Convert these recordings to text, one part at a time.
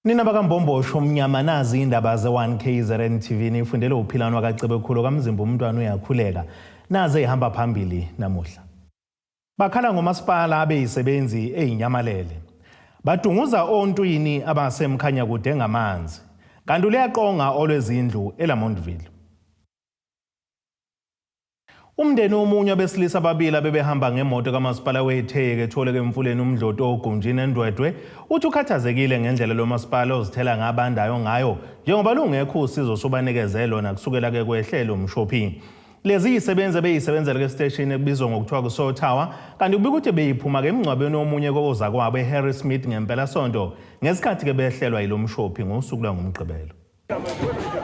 Nina bakambombosho mnyama nazi indaba ze 1KZNTV ifundele uphilano wakaCebekhulu kamzimba umntwana uyakhuleka naze ehamba phambili namuhla. Bakhala ngomasipala abeyisebenzi eyinyamalele. Badunguza ontwini abase Emkhanyakude Eyamanzi. Kanti leyaqonga olwezindlu eLamontville. Umndeni omunye abesilisa ababili abebehamba ngemoto kamasipala wetheke etholeke emfuleni umdloti ogunjini eNdwedwe uthi ukhathazekile ngendlela lo masipala ozithela ngabandayo ngayo njengoba lungekho usizo sobanikeze lona kusukela ke kwehlelo umshopping. Lezi isebenze beyisebenzela ke station ekubizwa ngokuthiwa kuSotawa kanti kubika ukuthi beyiphuma ke emngcwabeni omunye koza kwabo eHarry Smith ngempela sonto ngesikhathi ke behlelwa yilo mshopping ngosuku langomgqibelo.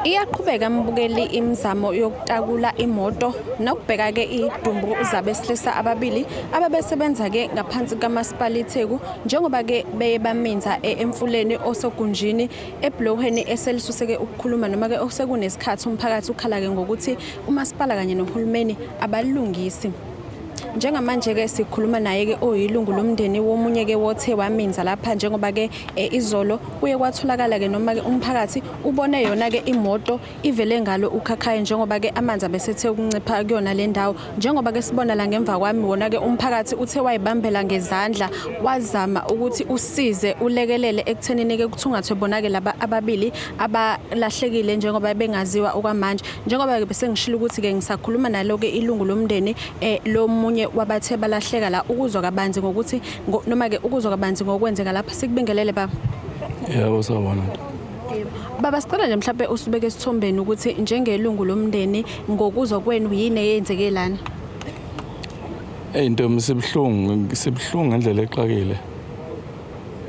Iyaqhubeka mbukeli imizamo yokutakula imoto nokubheka ke idumbu zabesilisa ababili ababesebenza ke ngaphansi kamasipala iTheku njengoba ke beyebaminza emfuleni osogunjini eblowheni eselisuseke ukukhuluma noma ke osekunesikhathi umphakathi ukhala ke ngokuthi umasipala kanye nohulumeni abalungisi. Njengamanje ke sikhuluma naye ke oyilungu lomndeni womunye ke wothe waminza lapha njengoba ke izolo kuye kwatholakala ke noma ke umphakathi ubone yona ke imoto ivele ngalo ukhakhaya njengoba ke amanzi abesethe ukuncipha kuyona le ndawo njengoba ke sibona la ngemva kwami wona ke umphakathi uthe wayibambela ngezandla wazama ukuthi usize ulekelele ekuthenini ke kuthungathwe bona ke laba ababili abalahlekile njengoba bengaziwa okwamanje njengoba ke bese ngishilo ukuthi ke ngisakhuluma nalo ke ilungu lomndeni lo munye wabathe balahleka la ukuzwa kabanzi ngokuthi noma ke ukuzwa kabanzi ngokwenzeka lapha sikubingelele baba. Yebo sawona. Baba sicela nje mhlawumbe usibeke isithombeni ukuthi njengelungu lomndeni ngokuzwa kwenu yini eyenzeke lana. Into sibhlungu ngendlela exakile.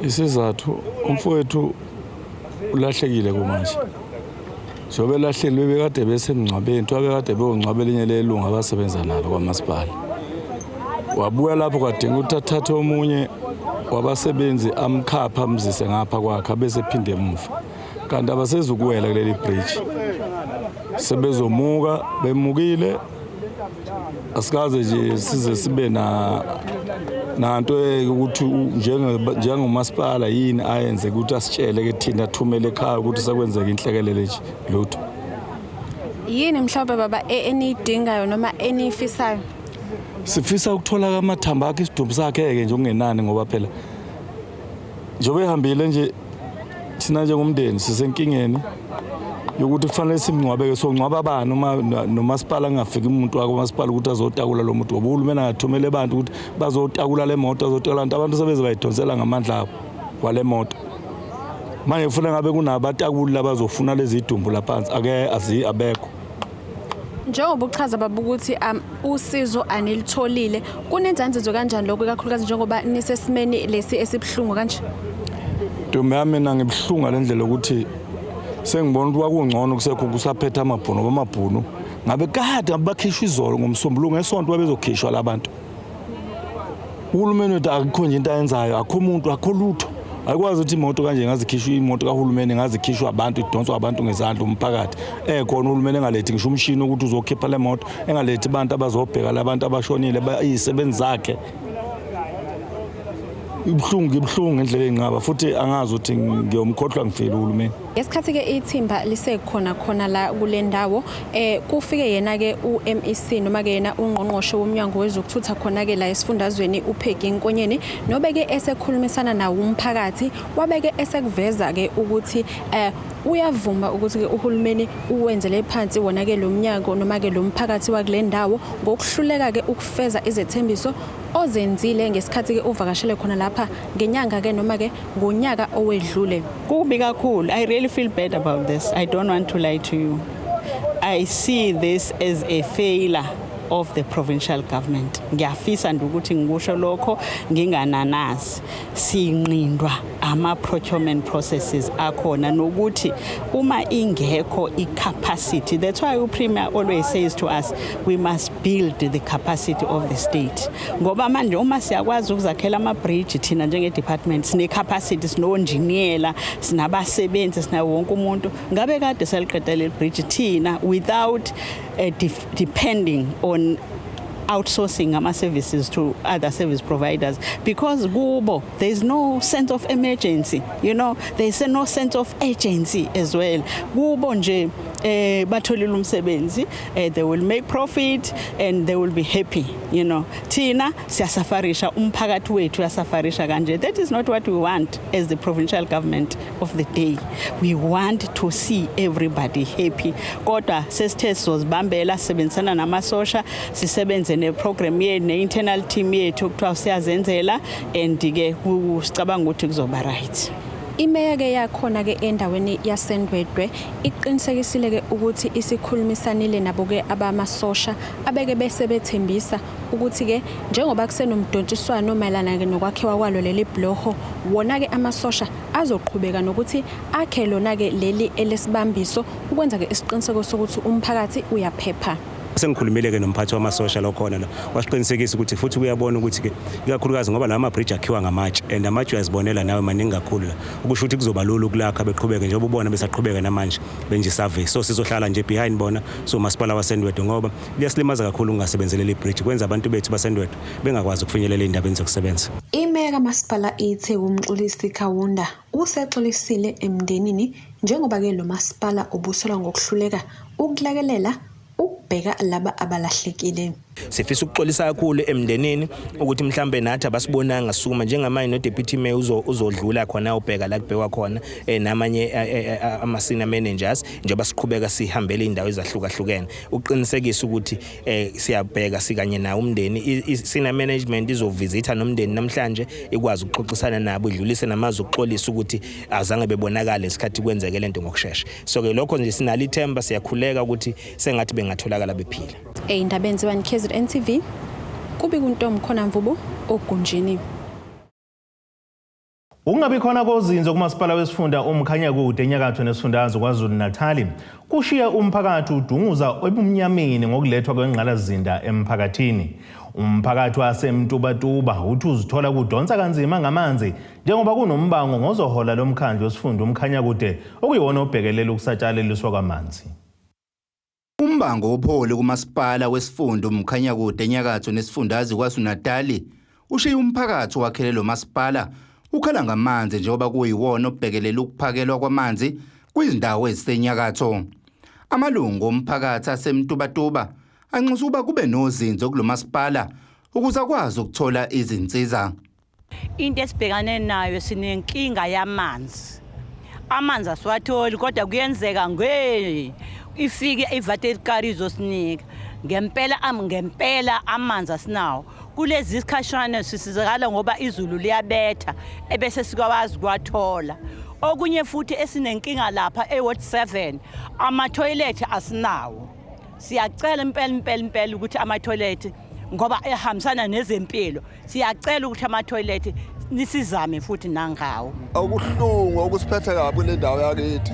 Isizathu umfowethu ulahlekile kumanje. Jobe lahlelwe bekade besemngcwabeni, twabekade beyongcwabela elinye lelunga abasebenza nalo kwamasipala. Wabuya lapho kwadinga uthathathe omunye wabasebenzi amkhapha amzise ngapha kwakhe bese phinde emuva. Kanti abasezukuwela kuleli bridge. Sebezomuka bemukile asikaze nje size sibe nanto ukuthi njengomasipala yini ayenze ukuthi asitshele ke thina thumele ekhaya ukuthi sakwenzeka inhlekelele nje lutho. Yini mhlawumbe baba enidingayo noma enifisayo? Sifisa ukuthola amathamba akhe isidumbu sakhe ke nje ungenani ngoba phela njobe ehambile nje sina njengomndeni sisenkingeni yokuthi kufanele simngcwabeke songcwaba abantu nomasipala angafiki umuntu wakwamasipala ukuthi azotakula lo muntu uhulumeni angathumele abantu ukuthi bazotakula le moto azotakula abantu sebeze bayidonsela ngamandla abo kwale moto manje ufuna ngabe kunabatakuli labazofuna lezi idumbu laphansi ake abekho. Njengoba uchaza baba ukuthi usizo anilitholile kunenzanzizo kanjani lokho kakhulukazi njengoba nisesimeni lesi esibhlungu kanje? Ntombi yami mina ngibhlunga lendlela ukuthi sengibona ukuthi wakungcono kusekho kusaphetha amabhunu ngabe kade abakhishwa izolo ngomsombuluko ngesonto babezokhishwa labantu. Uhulumeni wethu akukho nje into ayenzayo akho umuntu akho lutho ayikwazi ukuthi imoto kanje ngazikhishwa imoto kahulumeni ngazikhishwa abantu idonswa abantu ngezandla umphakathi khona uhulumeni engalethi ngisho umshini ukuthi uzokhipha le moto engalethi abantu abazobheka labantu abashonile bayisebenzi zakhe. Ibhlungu ngendlela engqaba futhi angazi ukuthi ngiyomkhohlwa ngifile uhulumeni. Ngesikhathi ke ithimba lisekhona la kule ndawo kufike yena ke uMEC noma ke yena ungqongqoshe womnyango wezokuthutha khona ke la esifundazweni uPheki Nkonyeni nobe ke esekhulumisana nawo umphakathi wabeke esekuveza ke ukuthi uyavuma ukuthi ke uhulumeni uwenzele phansi wona ke lo mnyango noma ke lo mphakathi wakule ndawo ngokuhluleka ke ukufeza izethembiso ozenzile ngesikhathi ke uvakashele khona lapha ngenyanga ke noma ke ngonyaka owedlule. Kubi kakhulu. I really feel bad about this. I don't want to lie to you. I see this as a failure of the provincial government. Ngiyafisa ukuthi ngikusho lokho ngingananazi sinqindwa ama procurement processes akhona nokuthi uma ingekho I-capacity. That's why uPremier always says to us we must build the capacity of the state. Ngoba manje uma siyakwazi ukuzakhela ama bridge thina njenge department sine capacity sino engineer sinabasebenzi sina wonke umuntu ngabe kade seliqedela le bridge thina without depending on outsourcing ama-services to other service providers, because kubo there is no sense of emergency, you know, there is no sense of urgency as well. Kubo nje batholile umsebenzi, they will make profit and they will be happy, you know. Thina siyasafarisha, umphakathi wethu uyasafarisha kanje. That is not what we want as the provincial government of the day. We want to see everybody happy. Kodwa sesithe sizozibambela sisebenzisana namasosha, sisebenze neprogram yethu ne-internal team yethu kuthiwa siyazenzela, and ke sicabanga ukuthi kuzoba right. Imeya ke yakhona ke endaweni yaseNdwedwe iqinisekisile ke ukuthi isikhulumisanile nabo ke abamasosha abeke bese bethembisa ukuthi ke njengoba kusenomdontshiswano mayelana ke nokwakhiwa kwalo leli bloho, wona ke amasosha azoqhubeka nokuthi akhe lona ke leli elesibambiso ukwenza ke isiqiniseko sokuthi umphakathi uyaphepha. Sengikhulumile ke nomphathi wamasosha lokhona lo wasiqinisekisa ukuthi futhi uyabona ukuthi ke ikakhulukazi ngoba lama bridge akhiwa ngamatshe and amatshe uyazibonela nawe maningi kakhulu la ukusho ukuthi kuzoba lula ukulakha beqhubeke njengoba ubona besaqhubeka namanje benje survey, so sizohlala nje behind bona, so masipala waseNdwedwe ngoba liyasilimaza kakhulu ungasebenzeleli bridge kwenza abantu bethu baseNdwedwe bengakwazi ukufinyelela indabeni zokusebenza. Imeya kamasipala ithe umxolisi Khawunda usexolisile emndenini njengoba ke lo masipala obusolwa ngokuhluleka ukulakelela ukubheka laba abalahlekile. Sifisa ukuxolisa kakhulu emndenini ukuthi mhlambe nathi abasibonanga suma njengamanje no deputy mayor uzodlula khona ubheka la kubhekwa khona namanye ama-senior managers njengoba siqhubeka sihambele indawo ezahlukahlukene uqinisekisa ukuthi siyabheka sikanye nawo umndeni. I-senior management izovisitha nomndeni namhlanje ikwazi ukuxoxisana nabo idlulise namazwi ukuxolisa ukuthi azange bebonakala isikhathi kwenzeke lento ngokusheshsha. So ke lokho nje sinalo ithemba, siyakhuleka ukuthi sengathi bengatholakala bephila. Ey'ndabeni ze-1KZNTV kubi kuntombi khona Mvubu ogunjini. Ukungabi khona kozinzo kumasipala wesifunda Emkhanyakude enyakatho nesifundazwe KwaZulu-Natal kushiya umphakathi udunguza ebumnyameni ngokulethwa kwengqalazinda emphakathini. Umphakathi waseMtubatuba uthi uzithola kudonsa kanzima ngamanzi njengoba kunombango ngozohola lomkhandlu wesifunda Emkhanyakude okuyiwona obhekelela ukusatshalaliswa kwamanzi. Umbango opholi kumasipala wesifunda Emkhanyakude enyakatho nesifundazwe KwaZulu-Natal ushiya umphakathi wakhelelo lo masipala ukhala ngamanzi njengoba kuyiwona obhekelela ukuphakelwa kwamanzi kwizindawo ezisenyakatho. Amalungu omphakathi aseMtubatuba anxusa ukuba kube nozinzo kulo masipala ukuze akwazi ukuthola izinsiza. Into esibhekane nayo sinenkinga yamanzi. Amanzi asiwatholi kodwa kuyenzeka ifike ivate elikari izosinika ngempela amanzi asinawo. Kulezi isikhashana sisizakala ngoba izulu liyabetha ebese sikwazi kwathola. Okunye futhi esinenkinga lapha eWard 7 ama-toilet asinawo. Siyacela impela ukuthi ama-toilet ngoba ehambisana nezempilo, siyacela ukuthi ama-toilet nisizame futhi nangawo. Okuhlungu okusiphethe kabi kule ndawo yakithi.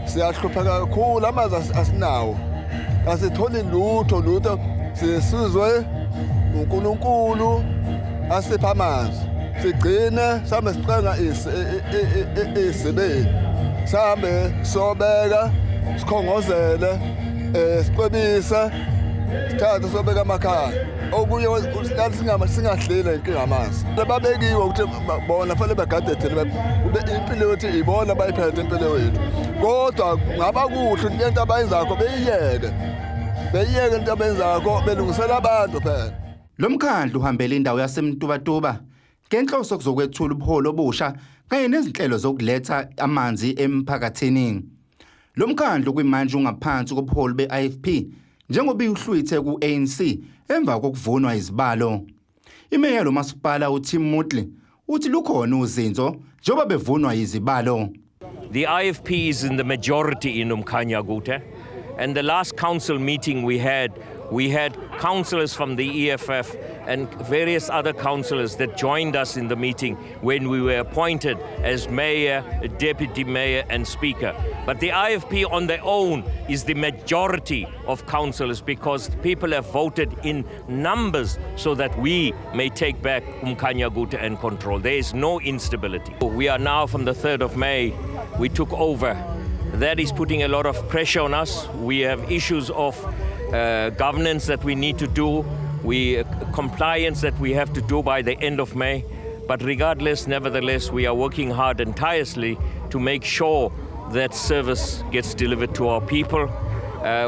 Siyahlupheka kakhulu, amanzi asinawo. Asitholi lutho sisizwe uNkulunkulu asipha amanzi. Sigcine sambe siqanga isibeni. Sambe sobeka sikhongozele sicwebisa sithatha sobeka amakhaya. Okunye singahleli inkinga amanzi. Babekiwe ukuthi bona fanele bagade thina impilo yethu ibona bayiphethe impilo yethu. Kodwa ngaba kuhle into abayenzakho beyiyeke into abenzakho belungisela abantu phela. Lo mkhandlu uhambela indawo yaseMtubatuba ngenhloso kuzokwethula ubuholo obusha kanye nezinhlelo zokuletha amanzi emphakathini. Lo mkhandlu kuyimanje ungaphansi kobuholi be-IFP njengoba ihlwithe ku-ANC emva kokuvunwa izibalo. Imeya lo masipala uTim Mutli uthi lukhona uzinzo njengoba bevunwa izibalo. The IFP is in the majority in Emkhanyakude, and the last council meeting we had councillors from the EFF and various other councillors that joined us in the meeting when we were appointed as mayor, deputy mayor and speaker. But the IFP on their own is the majority of councillors because people have voted in numbers so that we may take back Emkhanyakude and control. There is no instability. We are now from the 3rd of May, we took over. That is putting a lot of pressure on us. We have issues of governance that we need to do. compliance that we have to do by the end of May. But regardless, nevertheless, we are working hard and tirelessly to make sure that service gets delivered to our people.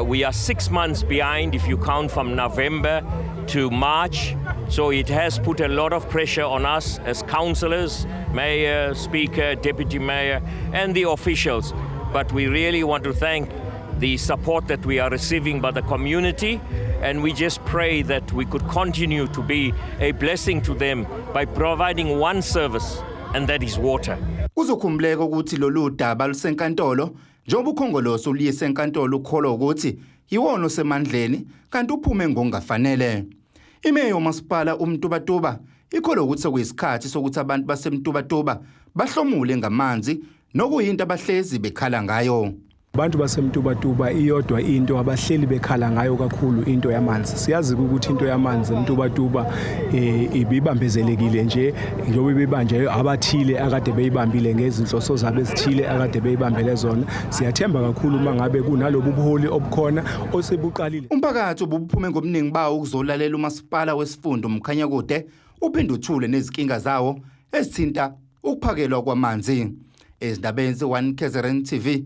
We are 6 months behind if you count from November to March. So it has put a lot of pressure on us as councillors, mayor, speaker, deputy mayor, and the officials. But we really want to thank the support that we are receiving by the community, and we just pray that we could continue to be a blessing to them by providing one service, and that is water. Kuzokhumbuleka ukuthi lolu daba lusenkantolo njengoba ukhongolose uliyise enkantolo ukholwa ukuthi yiwona osemandleni kanti uphume ngokungafanele. Imeya yomasipala uMtubatuba ikholwa ukuthi sekuyisikhathi sokuthi abantu baseMtubatuba bahlomule ngamanzi nokuyinto abahlezi bekhala ngayo. Abantu baseMtubatuba iyodwa into abahleli bekhala ngayo kakhulu into yamanzi. Siyazi ukuthi into yamanzi eMtubatuba ibibambezelekile nje njengoba ibibanje abathile akade beyibambile ngezinhloso zabo ezithile akade beyibambele zona. Siyathemba kakhulu mangabe kunalobu buholi obukhona osebuqalile. Umphakathi ubuphume ngomningi bawo ukuzolalela umasipala wesifunda Emkhanyakude uphinde uthule nezinkinga zawo ezithinta ukuphakelwa kwamanzi. Ezindabeni ze-1KZNTV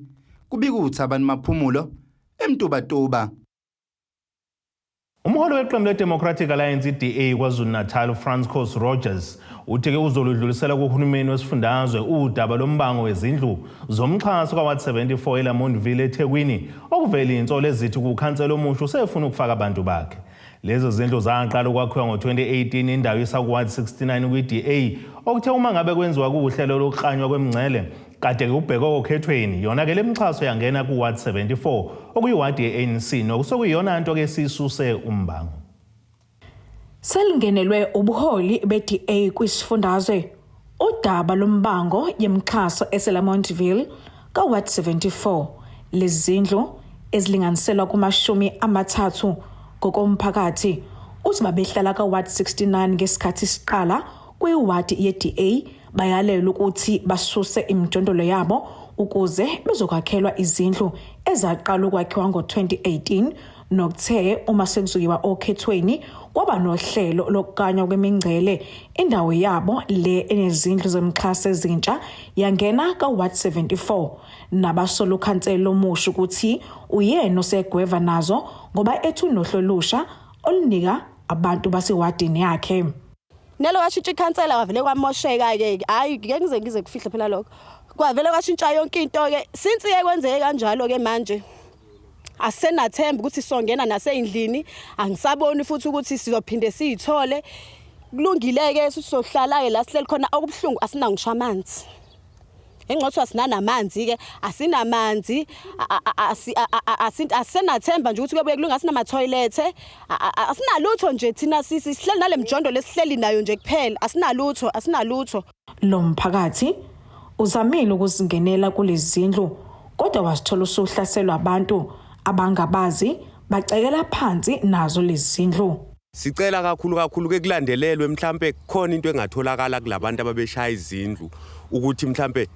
kubika ukuthi abantu maphumulo eMtubatuba. Umholi weqembu le-Democratic Alliance DA KwaZulu-Natal Francois Rogers uthi ke uzoludlulisela kuhulumeni wesifundazwe udaba lombango wezindlu zomxhaso kwa-174 eLamontville eThekwini okuvela insolo ezithi kukhansela omusha usefuna ukufaka abantu bakhe. Lezo zindlu zaqala ukwakhiwa ngo-2018 indawo isaku-Ward 69 kwi-DA okuthe uma ngabe kwenziwa kuhlelo lokuklanywa kwemingcele kade ke ubhekwa okhethweni yona ke lemxhaso yangena ku-Ward 74 okuyiwadi ye-ANC nokusokuyiyona nto ke sisuse umbango. Selungenelwe ubuholi be-DA kwisifundazwe udaba lombango yemxhaso eSelamontville ka-Ward 74 lezindlu ezilinganiselwa kuma-30 ngokomphakathi uthi babehlala ka-Ward 69 ngesikhathi siqala kwiwadi ye-DA bayalela ukuthi basuse imijondolo yabo ukuze bezokwakhelwa izindlu ezaqala ukwakhiwa ngo-2018 nokuthe uma sekuzoyiwa okhethweni kwaba nohlelo lokukanywa kwemingcele indawo yabo le enezindlu zemxhasa ezintsha yangena ka-Ward 74 nabasolo ukhansela omusha ukuthi uyena osegweva nazo ngoba ethu nohlolusha olunika abantu basewadini yakhe. Nelo washintsha ikhansela wavele kwamosheka ke hayi ngeke ngize kufihle phela lokho kwavele kwashintsha yonke into ke since yekwenzeke kanjalo ke manje asenathemba ukuthi songena naseyindlini angisaboni futhi ukuthi sizophinde siyithole kulungile ke sizohlala ke la sihleli khona okubhlungu asinangisha amanzi engqothi asinanamanzi ke asinamanzi asenathemba nje ukuthi kube kulunga sinama toilet asinalutho nje thina sihleli nale mjondo lesihleli nayo nje kuphela asinalutho lo mphakathi uzamile ukuzingenela kulezindlu kodwa wasithola usuhlaselwa abantu abangabazi bacekela phansi nazo lezindlu. Sicela kakhulu ke kulandelelwe mhlambe khona into engatholakala kulabantu ababeshaya izindlu ukuthi mhlambe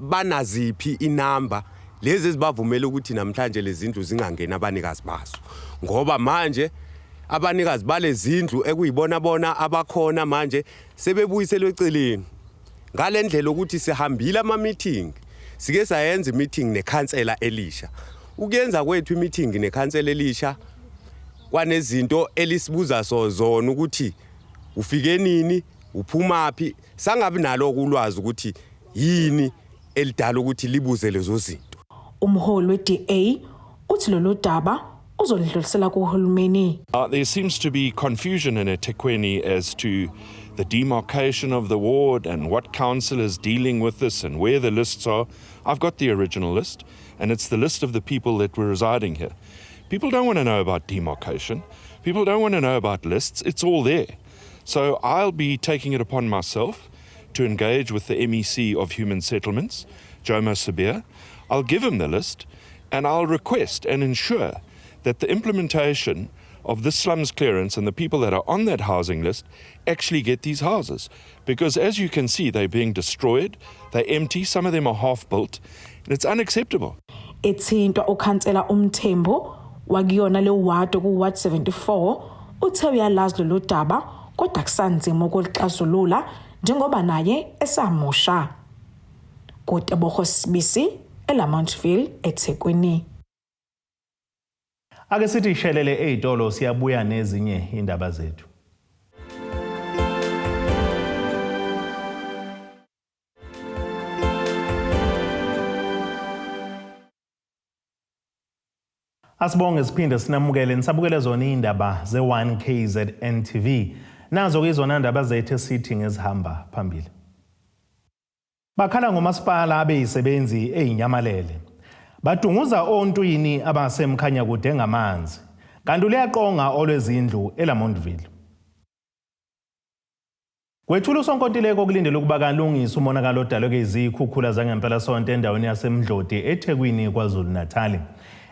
banaziphi inamba lezi ezibavumela ukuthi namhlanje lezindlu zingangena abanikazi bazo ngoba manje abanikazi balezindlu ekuyibona abakhona manje sebebuyiselwe eceleni ngalendlela ukuthi sihambile ama meeting sike sayenza meeting nekhansela elisha ukuyenza kwethu meeting nekhansela elisha kwanezinto elisibuza zona ukuthi ufike nini uphumaphi sangabi nalo ulwazi ukuthi yini elidala ukuthi libuze lezo zinto. Umholi we-DA uthi lolu daba uzolidlulisela kuhulumeni. There seems to be confusion in eThekwini as to the demarcation of the ward and what council is dealing with this and where the lists are. I've got the original list and it's the list of the people that were residing here. People don't want to know about demarcation. People don't want to know about lists. It's all there. So I'll be taking it upon myself to engage with the MEC of Human Settlements, Jomo Sabir. I'll give him the list and I'll request and ensure that the implementation of this slums clearance and the people that are on that housing list actually get these houses. Because as you can see, they're being destroyed, they're empty, some of them are half built, and it's unacceptable. Ethinto ukhansela uMthembu wakuyona le ward ku-Ward 74 uthe uyalazi lolu daba kodwa kusanzima ukulixazulula njengoba naye esamusha. Kuteboho Sibisi, eLamontville, eThekwini. Ake sithi ishelele ey'tolo siyabuya nezinye indaba zethu. Asibonge siphinde sinamukele nisabukele zona indaba ze-1KZNTV. Nazo ke izona indaba zethu esithi ngezihamba phambili. Bakhala ngomasipala abeyisebenzi eyinyamalele. Badunguza ontwini abasemkhanyakude Eyamanzi. Kanti leyaqonga olwezindlu eLamontville. Kwethula usonkontileko kulindele ukuba kalungisa umonakalo odalwe izikhukhula zangempela sonto endaweni yasemdloti eThekwini KwaZulu-Natal.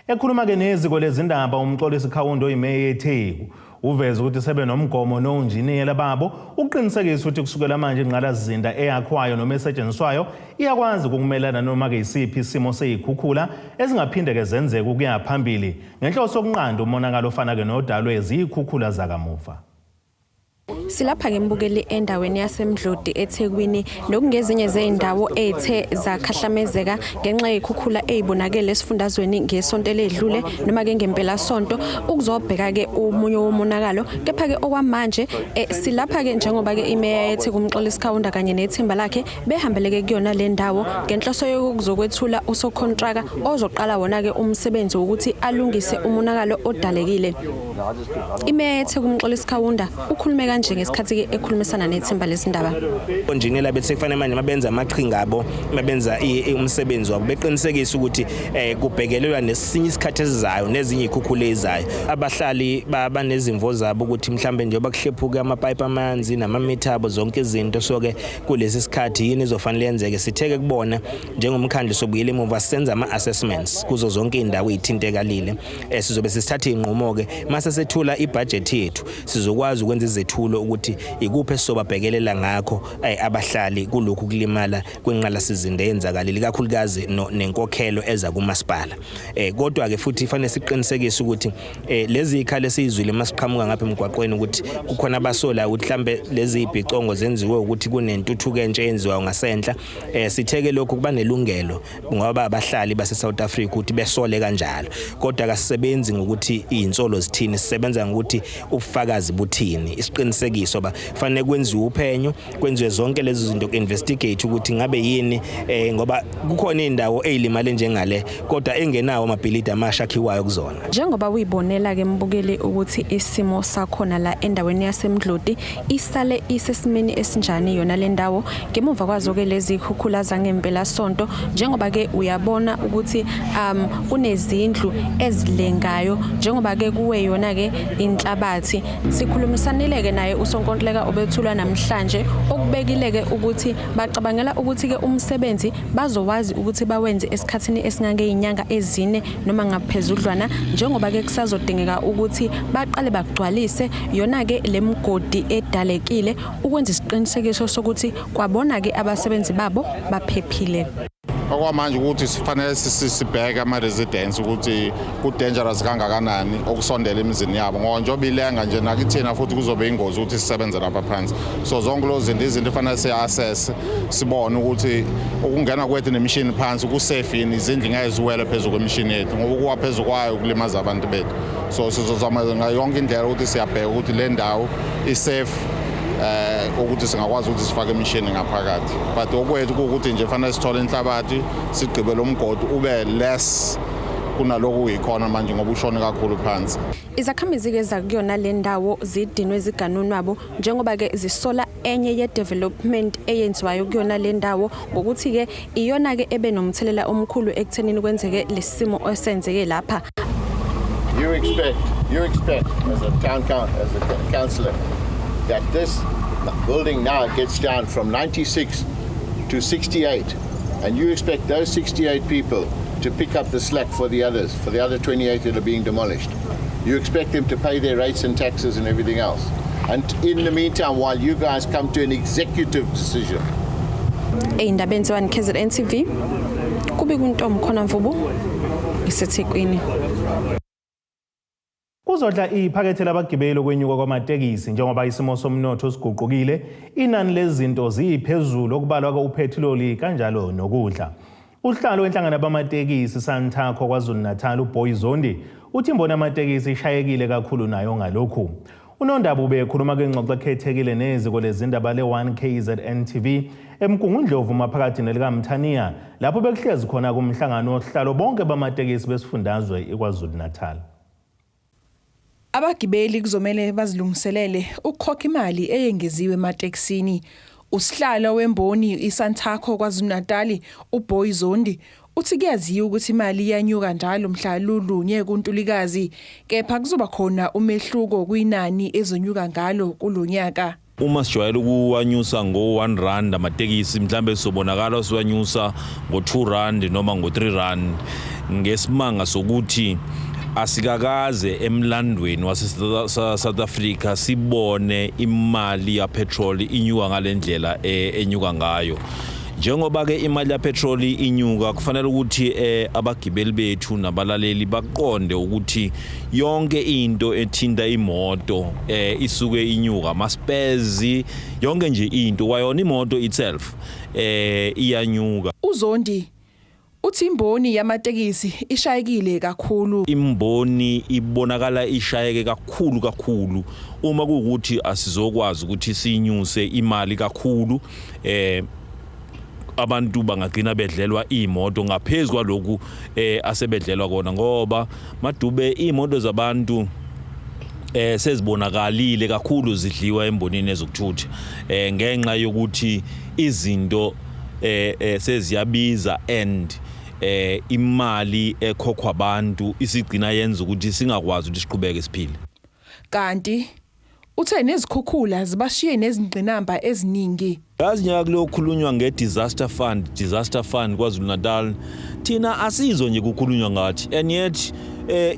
Ekhuluma ke neziko lezindaba umxolisi Khawundo imeya yeTheku uveza ukuthi sebe nomgomo nonjiniyela babo uqinisekisa ukuthi kusukela manje ingqalasizinda eyakhwayo noma esetshenziswayo iyakwazi ukumelana noma ke isiphi isimo sezikhukhula ezingaphinde ke zenzeke ukuya phambili ngenhloso yokunqanda umonakalo ofana ke nodalwe izikhukhula zakamuva. Silapha ke mbukeli endaweni yasemdlodi eThekwini nokungezinye zeindawo ethe zakhahlamezeka ngenxa yekhukhula ezibonakele esifundazweni ngesonto eledlule noma ke ngempela sonto ukuzobheka ke umunye womonakalo kepha ke okwamanje silapha ke njengoba ke imeya yethe kumxolisi Khawundo kanye nethimba lakhe behambeleke kuyona le ndawo ngenhloso yokuzokwethula usokontraka ozoqala wona ke umsebenzi ukuthi alungise umonakalo odalekile. Imeya yethe kumxolisi Khawundo ukhulume kanje ngesikhathi ke ekhulumisana nethimba lezindaba. Onjinela bethe kufanele manje mabenza amaqhinga abo mabenza umsebenzi wabo beqinisekisa ukuthi kubhekelelwa nesinye isikhathi esizayo nezinye ikhukhule ezayo. Abahlali banezimvo zabo ukuthi mhlambe nje bakuhlephuka amapipe amanzi namamithabo zonke izinto so ke kulesi sikhathi yini izofanele yenzeke sitheke kubona njengomkhandlu sobuyela emuva senza ama-assessments kuzo zonke indawo ezithintekalile sizobe sisithatha inqumo ke mase sethula ibudget yethu sizokwazi ukwenza izethulo ukuthi ikuphi esobabhekelela ngakho abahlali kulokhu kulimala kwenqalasizinda yenzakalile kakhulukazi nenkokhelo eza kumasipala. Kodwa ke futhi fanele siqinisekise ukuthi lezi ikhale sizwile masiqhamuka ngapha emgwaqweni ukuthi kukhona abasola ukuthi mhlambe lezi ibhicongo zenziwe ukuthi kunentuthuko entshe enziwa ngasenhla sitheke lokho kuba nelungelo ngoba abahlali base South Africa ukuthi besole kanjalo kodwa kasisebenzi ngokuthi izinsolo zithini sisebenza ngokuthi ubufakazi buthini isiqinisekiso fanele kwenziwe uphenyo kwenziwe zonke lezi zinto investigate ukuthi ngabe yini ngoba kukhona indawo ezilimale njengale kodwa engenawo amabhilidi amasha akhiwayo kuzona. Njengoba uyibonela ke mbukeli ukuthi isimo sakhona la endaweni yasemdlodi isale isesimeni esinjani yona le ndawo ngemuva kwazo ke lezi ikhukhula zangempela sonto njengoba ke uyabona ukuthi kunezindlu ezilengayo njengoba ke kuwe yona ke inhlabathi sikhulumisanile ke naye usonkontileka obethulwa namhlanje okubekile ke ukuthi bacabangela ukuthi ke umsebenzi bazowazi ukuthi bawenze esikhathini esingange inyanga ezine noma ngaphezudlwana njengoba ke kusazodingeka ukuthi baqale bagcwalise yona ke lemgodi edalekile ukwenza isiqinisekiso sokuthi kwabona ke abasebenzi babo baphephile. Okwamanje ukuthi sifanele sibheke ama-residents ukuthi ku-dangerous kangakanani okusondela emizini yabo ngoba njengoba ilenga nje nakithina futhi kuzobe ingozi ukuthi sisebenze lapha phansi so zonke lozo izinto ifanele siya-assess sibone ukuthi ukungena kwethu nemishini phansi kusafe yini izindlu ngeke ziwele phezulu kwemishini yethu ngoba ukuwa phezulu kwayo kulimaza abantu bethu so sizozama ngayonke indlela ukuthi siyabheka ukuthi le ndawo isafe ukuthi singakwazi ukuthi sifake imishini ngaphakathi but okwethu ukuthi nje fanele sithole inhlabathi sigqibele umgodi ube less kunalokhu uyikhona manje ngoba ushone kakhulu phansi. Izakhamizi ke zakuyona le ndawo zidinwe ziganunwabo njengoba ke zisola enye ye development eyenziwayo kuyona le ndawo ngokuthi ke iyona ke ebe nomthelela omkhulu ekuthenini kwenzeke lesimo esenzeke lapha. You expect as a councillor that this building now gets down from 96 to 68 and you expect those 68 people to pick up the slack for the other 28 that are being demolished. You expect them to pay their rates and taxes and everything else. And in the meantime, while you guys come to an executive decision. Eyindabeni ze-1KZNTV kube kuntomkhona mvubu iseThekwini. Uzodla iphakethe labagibeli okwenyuka kwamatekisi njengoba isimo somnotho siguqukile, inani lezinto ziphezulu okubalwa uphethiloli kanjalo nokudla. Uhlalo wenhlangano yabamatekisi Santakho KwaZulu-Natal uBoyizondi uthi imboni yamatekisi ishayekile kakhulu nayo ngalokhu. Unondaba ubekhuluma kwingxoxo ekhethekile neziko lezindaba le-1KZNTV eMkungundlovu maphakathi nelikaMthaniya lapho bekuhlezi khona kumhlangano ohlalo bonke bamatekisi besifundazwe iKwaZulu-Natal. Abagibeli kuzomela bazilungiselele ukukhokha imali eyengeziwe emateksini. Usihlalo wemboni iSantakho KwaZulu-Natal uBoyizondi uthi kuyaziwa ukuthi imali iyanyuka njalo mhla lulunye kuNtulikazi, kepha kuzoba khona umehluko kwinani ezonyuka ngalo kulonyaka. Uma sijwayele ukuwanyusa ngo-1 rand amatekisi mhlambe sobonakala siwanyusa ngo-2 rand noma ngo-3 rand ngesimanga sokuthi asikakaze emlandweni wase-South Africa sibone imali ya petrol inyuka ngalendlela enyuka ngayo. Njengoba ke imali ya petrol inyuka kufanele ukuthi abagibeli bethu nabalaleli baqonde ukuthi yonke into ethinta imoto isuke inyuka, maspares yonke nje into wayona imoto itself iyanyuka. Uzondi uthi imboni yamatekisi ishayekile kakhulu. Imboni ibonakala ishayeke kakhulu uma kuukuthi asizokwazi ukuthi sinyuse imali kakhulu abantu bangagcina bedlelwa imoto ngaphezulu kwalokhu asebedlelwa kona ngoba madube imoto zabantu sezibonakalile kakhulu zidliwa embonini ezokuthutha ngenxa yokuthi izinto seziyabiza and imali ekhokhwa abantu isigcina yenza ukuthi singakwazi ukuthi siqhubeke siphile. Kanti uthe nezikhukhula zibashiye nezingqinamba eziningi. Yazi nyaka kulokhulunywa nge-disaster fund KwaZulu-Natal thina asizo nje kukhulunywa ngathi and yet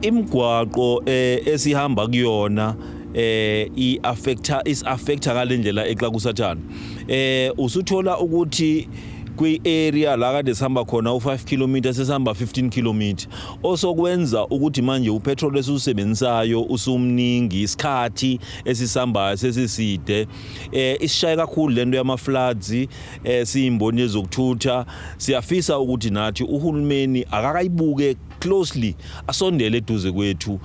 imigwaqo esihamba kuyona is-affecta kalendlela exakusathana. Usuthola ukuthi kwi-area la kade sihamba khona u5 km sesihamba 15 km osokwenza ukuthi manje upetrol esisebenzayo usumningi, isikhathi esisambayo sesiside, isishaya kakhulu lento yama-floods, siyimboni ezokuthutha. Siyafisa ukuthi nathi uhulumeni akakayibuke closely, asondele eduze kwethu,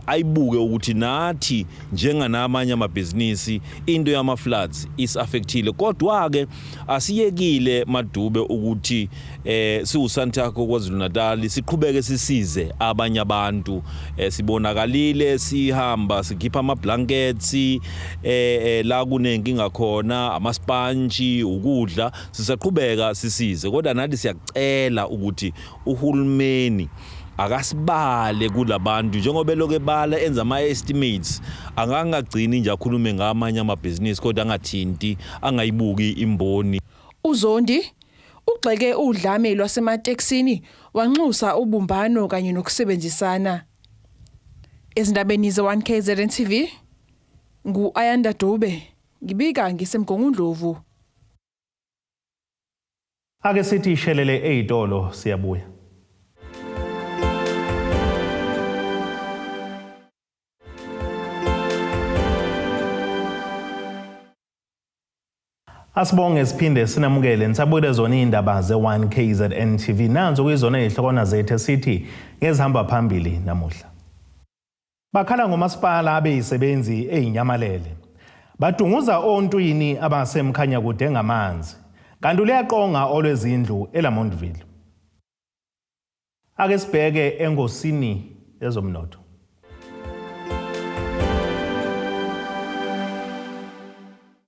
ayibuke ukuthi nathi njenganamanye amabhizinisi into yama-floods is-affectile. Kodwa ke asiyekile madube ukuthi siuSantakho KwaZulu-Natal siqhubeke sisize abanye abantu. Sibonakalile sihamba sikhipha ama-blankets la kunenkinga khona, amaspanji, ukudla, sisaqhubeka sisize. Kodwa nathi siyacela ukuthi uhulumeni akasibale kulabantu njengoba lokho bala enza ama-estimates, angangagcini nje akhulume ngamanye amabhizinisi kodwa angathinti, angayibuki imboni. Uzondi ugxeke udlame lwasemateksini wanxusa ubumbano kanye nokusebenzisana. Ezindabeni ze-1KZNTV ngu-Ayanda Dube, ngibika ngisemgongundlovu. Ake sithi ishelele ey'tolo siyabuya. Asibonge siphinde sinamukele nisabukele zona indaba ze-1KZNTV nanzo kuyizona izihlokwana zethu esithi ngezihamba phambili namuhla. Bakhala ngomasipala abeyisebenzi eyinyamalele. Badunguza ontwini abasemkhanyakude Eyamanzi. Kanti leyaqonga olwezindlu eLamontville. Ake sibheke engosini yezomnotho.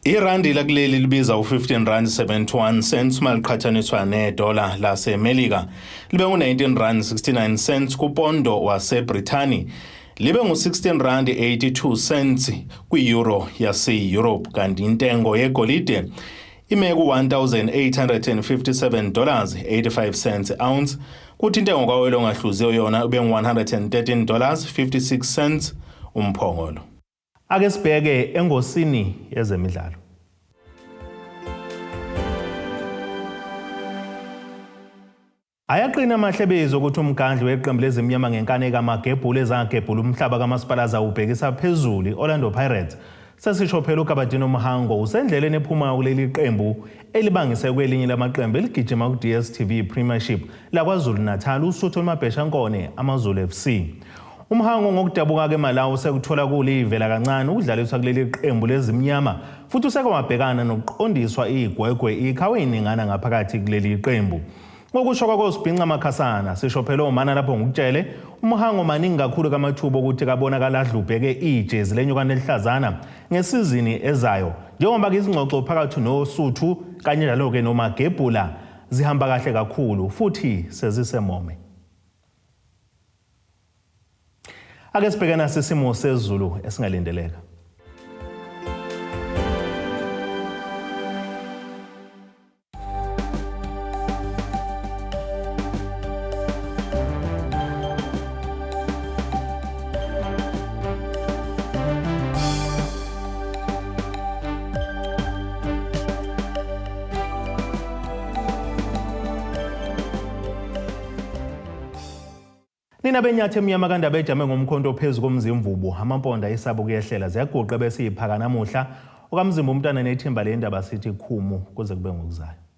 Irandi lakuleli libiza u15.71 maliqhathaniswa nedola laseMelika libe u19.69 kupondo waseBrithani libe u16.82 kwi-euro yase-Europe kanti intengo yegolide ime ku$1,857.85 ounce kuthi intengo kaoyilo ongahluziwe yona ube $113.56 umphongolo. Ake sibheke engosini yezemidlalo. Ayaqina amahlebezi ukuthi umkhandlu weqembu lezimnyama ngenkane kaMagebhula ezagebhula umhlaba kamasipala zawubhekisa phezulu Orlando Pirates. Sesisho phela uKabadini Mhango usendleleni ephuma kuleli qembu elibangise kwelinye lamaqembu eligijima ku-DStv Premiership laKwaZulu Natal uSuthu Mabhesha Nkone amaZulu FC. Umhango ngokudabuka ke Malawi sekuthola kulivela kancane ukudlaliswa kuleli qembu lezimnyama futhi usekwabhekana nokuqondiswa igwegwe ikhawiningana ngaphakathi kuleli qembu. Ngokusho kwakoSibhinca Makhasana sisho phela umana lapho ngukutshele umhango maningi kakhulu kamathubo ukuthi kabonakala adlubheke ijezi lenyukane elihlazana ngesizini ezayo njengoba izingxoxo phakathi noSuthu kanye njalo ke noMagebhula zihamba kahle kakhulu futhi sezisemome. Ake sibhekana sesimo sezulu esingalindeleka. Nina benyathi emnyama kandaba ejame ngomkhonto ophezulu komzimvubu amamponda isabo kuyehlela ziyaguqa bese iphaka namuhla okamzimba umntana nethimba le ndaba sithi khumu kuze kube ngokuzayo.